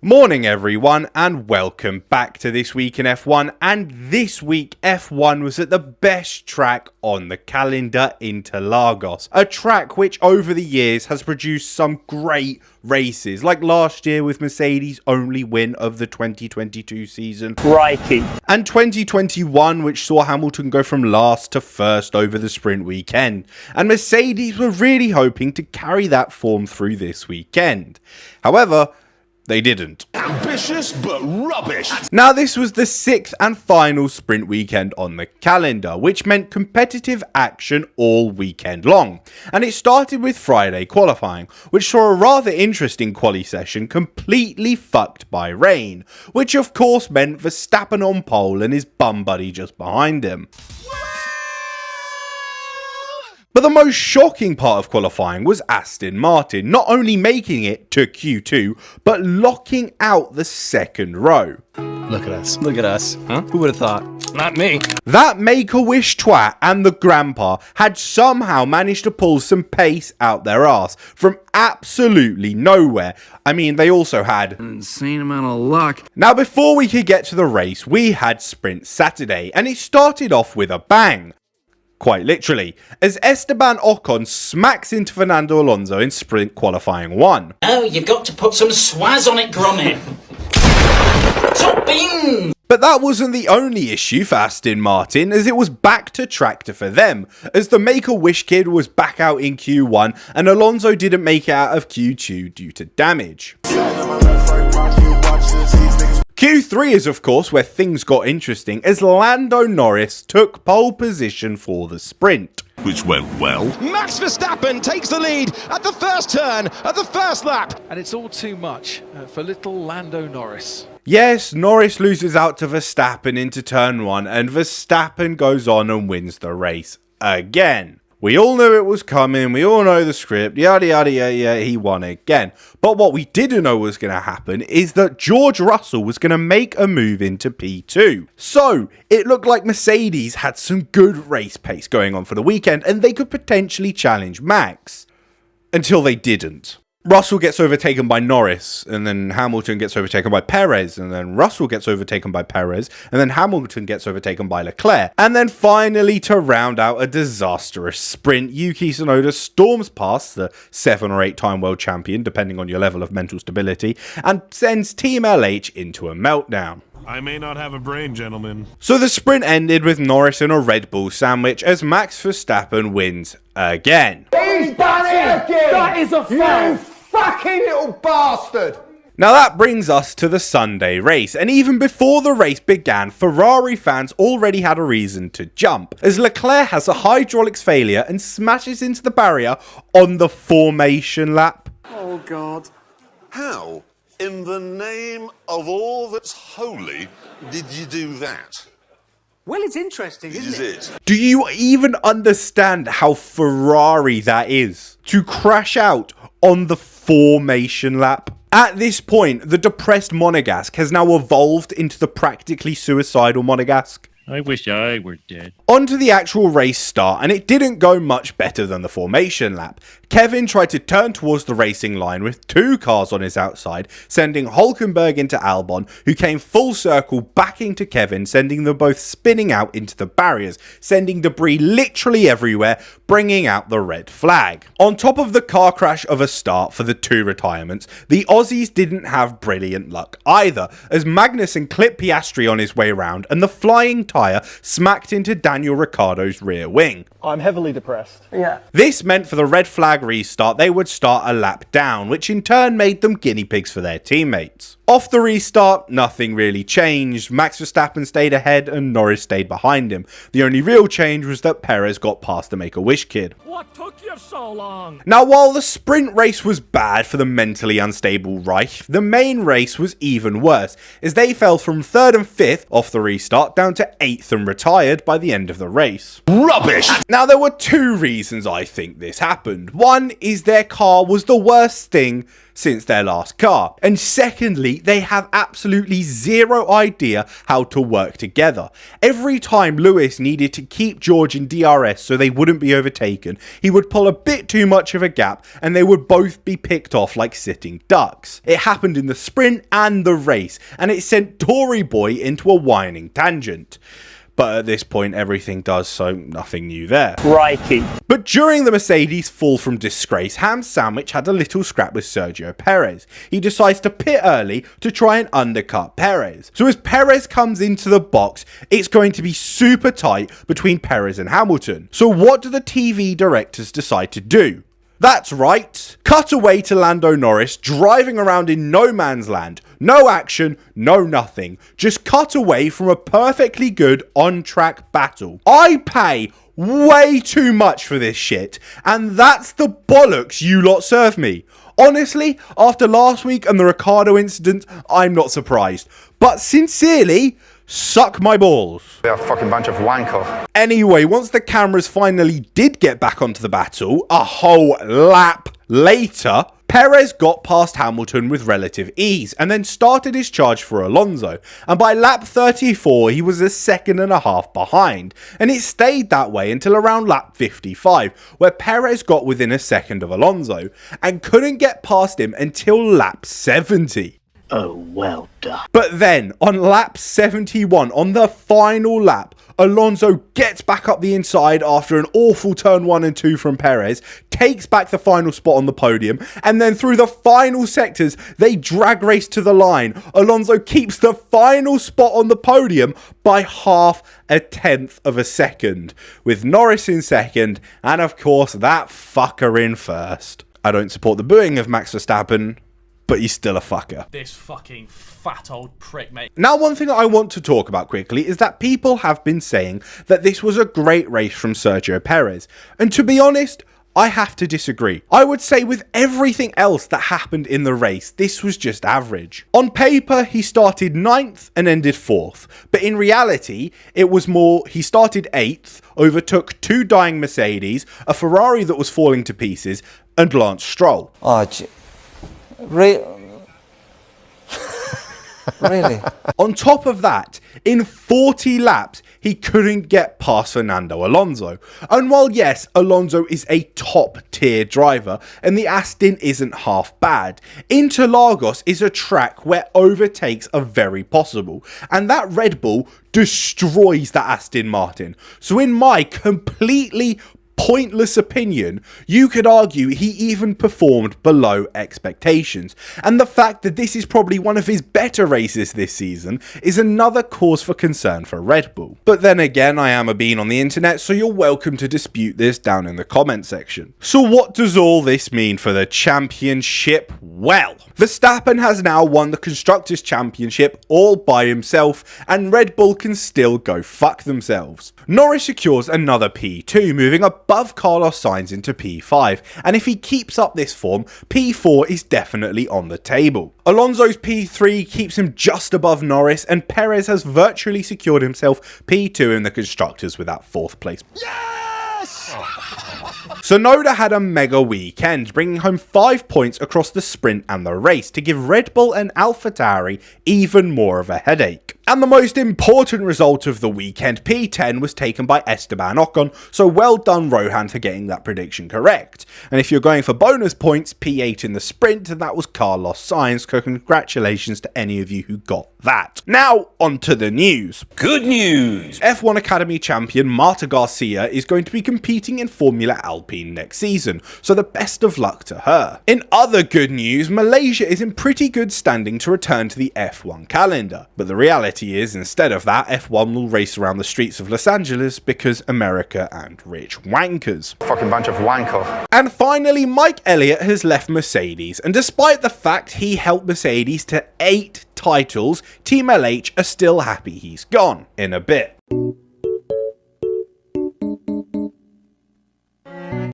Morning everyone and welcome back to This Week in F1, and this week F1 was at the best track on the calendar, Interlagos, a track which over the years has produced some great races, like last year with Mercedes' only win of the 2022 season, Crikey. and 2021 which saw Hamilton go from last to first over the sprint weekend, and Mercedes were really hoping to carry that form through this weekend. However, they didn't. Ambitious but rubbish. Now this was the sixth and final sprint weekend on the calendar, which meant competitive action all weekend long. And it started with Friday qualifying, which saw a rather interesting quali session completely fucked by rain, which of course meant Verstappen on pole and his bum buddy just behind him. But the most shocking part of qualifying was Aston Martin not only making it to Q2, but locking out the second row. Look at us. Look at us. Huh? Who would have thought? Not me. That Make-A-Wish twat and the grandpa had somehow managed to pull some pace out their arse from absolutely nowhere. I mean, they also had an insane amount of luck. Now, before we could get to the race, we had Sprint Saturday, and it started off with a bang. Quite literally, as Esteban Ocon smacks into Fernando Alonso in sprint qualifying 1. Oh, you've got to put some swaz on it, Gromit. Top beans! But that wasn't the only issue for Aston Martin, as it was back to tractor for them, as the Make-A-Wish kid was back out in Q1 and Alonso didn't make it out of Q2 due to damage. Q3 is of course where things got interesting, as Lando Norris took pole position for the sprint. Which went well. Max Verstappen takes the lead at the first turn, at the first lap. And it's all too much for little Lando Norris. Yes, Norris loses out to Verstappen into turn 1, and Verstappen goes on and wins the race again. We all knew it was coming, we all know the script, yada yada yada, he won again. But what we didn't know was going to happen is that George Russell was going to make a move into P2. So, it looked like Mercedes had some good race pace going on for the weekend, and they could potentially challenge Max. Until they didn't. Russell gets overtaken by Norris, and then Hamilton gets overtaken by Perez, and then Russell gets overtaken by Perez, and then Hamilton gets overtaken by Leclerc. And then finally, to round out a disastrous sprint, Yuki Tsunoda storms past the 7 or 8 time world champion, depending on your level of mental stability, and sends Team LH into a meltdown. I may not have a brain, gentlemen. So the sprint ended with Norris in a Red Bull sandwich as Max Verstappen wins again. He's done it again! That is a foul! You fucking little bastard! Now that brings us to the Sunday race, and even before the race began, Ferrari fans already had a reason to jump, as Leclerc has a hydraulics failure and smashes into the barrier on the formation lap. Oh, God. How, in the name of all that's holy, did you do that? Well, it's interesting, isn't it? Do you even understand how Ferrari that is? To crash out on the formation lap? At this point, the depressed Monegasque has now evolved into the practically suicidal Monegasque. I wish I were dead. On to the actual race start, and it didn't go much better than the formation lap. Kevin tried to turn towards the racing line with 2 cars on his outside, sending Hülkenberg into Albon, who came full circle back into Kevin, sending them both spinning out into the barriers, sending debris literally everywhere, bringing out the red flag. On top of the car crash of a start for the 2 retirements, the Aussies didn't have brilliant luck either, as Magnussen clipped Piastri on his way round, and the flying tyre smacked into Daniel Ricciardo's rear wing. I'm heavily depressed. Yeah. This meant for the red flag restart they would start a lap down, which in turn made them guinea pigs for their teammates. Off the restart, nothing really changed. Max Verstappen stayed ahead and Norris stayed behind him. The only real change was that Perez got past the Make-A-Wish kid. What took you so long? Now, while the sprint race was bad for the mentally unstable Reich, the main race was even worse, as they fell from 3rd and 5th off the restart down to 8th and retired by the end of the race. Rubbish! Now, there were 2 reasons I think this happened. One is their car was the worst thing since their last car. And secondly, they have absolutely zero idea how to work together. Every time Lewis needed to keep George in DRS so they wouldn't be overtaken, he would pull a bit too much of a gap and they would both be picked off like sitting ducks. It happened in the sprint and the race, and it sent Tory Boy into a whining tangent. But at this point, everything does, so nothing new there. Crikey. But during the Mercedes fall from disgrace, Ham Sandwich had a little scrap with Sergio Perez. He decides to pit early to try and undercut Perez. So as Perez comes into the box, it's going to be super tight between Perez and Hamilton. So what do the TV directors decide to do? That's right, cut away to Lando Norris driving around in no man's land. No action, no nothing. Just cut away from a perfectly good on-track battle. I pay way too much for this shit, and that's the bollocks you lot serve me. Honestly, after last week and the Ricciardo incident, I'm not surprised. But sincerely, suck my balls. They're a fucking bunch of wankers. Anyway, once the cameras finally did get back onto the battle, a whole lap later, Perez got past Hamilton with relative ease and then started his charge for Alonso, and by lap 34 he was a second and a half behind, and it stayed that way until around lap 55, where Perez got within a second of Alonso and couldn't get past him until lap 70. Oh, well done. But then, on lap 71, on the final lap, Alonso gets back up the inside after an awful turn 1 and 2 from Perez, takes back the final spot on the podium, and then through the final sectors, they drag race to the line. Alonso keeps the final spot on the podium by 0.5 of a second, with Norris in second, and of course, that fucker in first. I don't support the booing of Max Verstappen, but he's still a fucker. This fucking fat old prick, mate. Now, one thing I want to talk about quickly is that people have been saying that this was a great race from Sergio Perez. And to be honest, I have to disagree. I would say with everything else that happened in the race, this was just average. On paper, he started 9th and ended 4th. But in reality, it was more he started 8th, overtook 2 dying Mercedes, a Ferrari that was falling to pieces, and Lance Stroll. Really? On top of that, in 40 laps, he couldn't get past Fernando Alonso. And while yes, Alonso is a top tier driver and the Aston isn't half bad, Interlagos is a track where overtakes are very possible, and that Red Bull destroys the Aston Martin. So in my completely pointless opinion, you could argue he even performed below expectations, and the fact that this is probably one of his better races this season is another cause for concern for Red Bull. But then again, I am a bean on the internet, so you're welcome to dispute this down in the comment section. So what does all this mean for the championship? Well, Verstappen has now won the Constructors' Championship all by himself, and Red Bull can still go fuck themselves. Norris secures another P2, moving above Carlos Sainz into P5, and if he keeps up this form, P4 is definitely on the table. Alonso's P3 keeps him just above Norris, and Perez has virtually secured himself P2 in the Constructors with that 4th place. Yes! Tsunoda had a mega weekend, bringing home 5 points across the sprint and the race to give Red Bull and AlphaTauri even more of a headache. And the most important result of the weekend, P10, was taken by Esteban Ocon, so well done Rohan for getting that prediction correct. And if you're going for bonus points, P8 in the sprint, that was Carlos Sainz, so congratulations to any of you who got that. Now, on to the news. Good news! F1 Academy champion Marta Garcia is going to be competing in Formula Alpine next season, so the best of luck to her. In other good news, Malaysia is in pretty good standing to return to the F1 calendar, but the reality is, instead of that, F1 will race around the streets of Los Angeles because America and rich wankers. Fucking bunch of wankers. And finally, Mike Elliott has left Mercedes, and despite the fact he helped Mercedes to 8 titles, Team LH are still happy he's gone. In a bit.